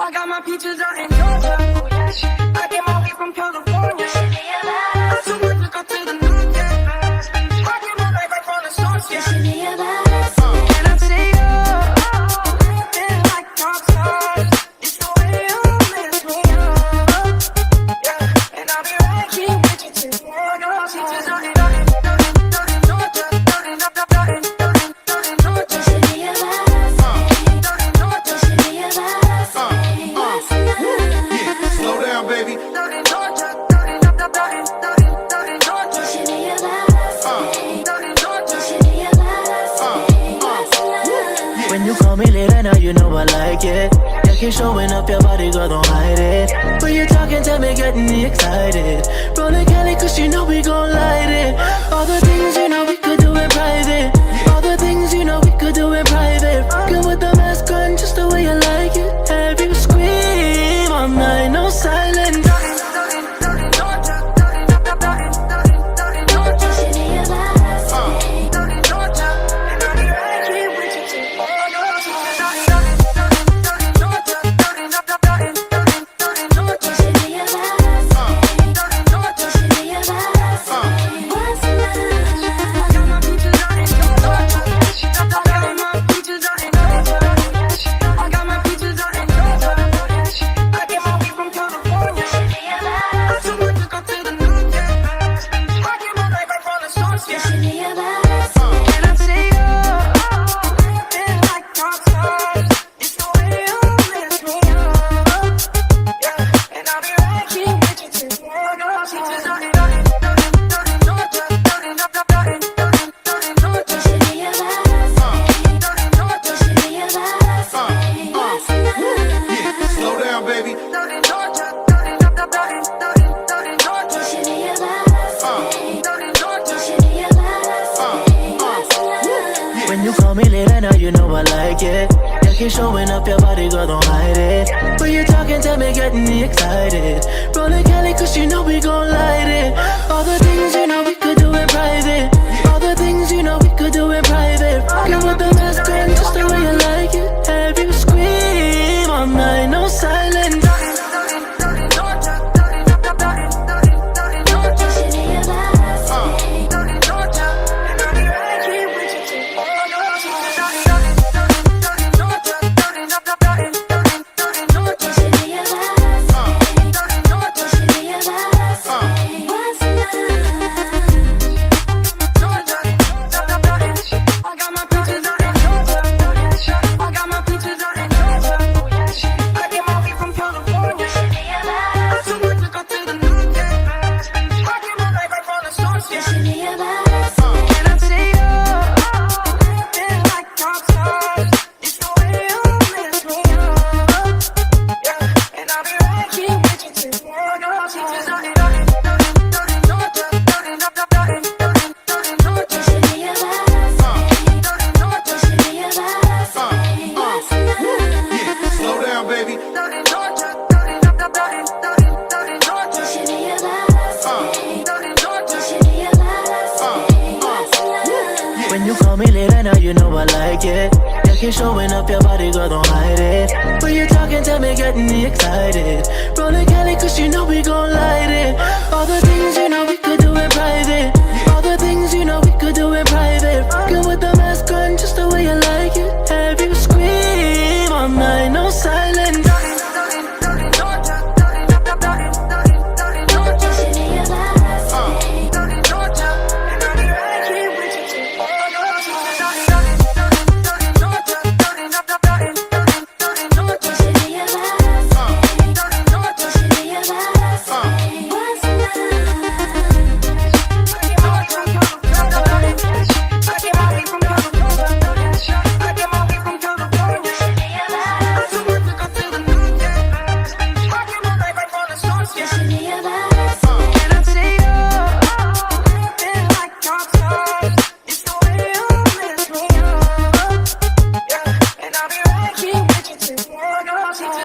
I got my peaches out in Georgia. I get my weed from California. I too much to go to the north, yeah. I get my life right from the source, yeah. And I say, oh, living like rock stars. It's the way you lift me up, yeah. And I'll be right here with you till I got my peaches out in you know I like it. Yeah, keep showing up your body, girl, don't hide it. When you talking to me, getting me excited. Rollin' Cali, cause you know we gon' light it. All the things you know we could do in private. All the things you know we could do in private. Rockin' with the mask on, just the way you like it. Have you scream all night, no silence. You know I like it. Yeah, keep showing up your body, girl, don't hide it. When you talking to me, getting me excited. Rollin' Cali, cause you know we gon' light it. All the things you know we could do in private. All the things you know we could do in private. Rockin' with the mask on, just the way you like it. Have you scream all night, no silence. You know I like it. Yeah, keep showing up your body, girl, don't hide it. When you talking to me, getting me excited. Rollin' Cali, cause you know we gon' light it.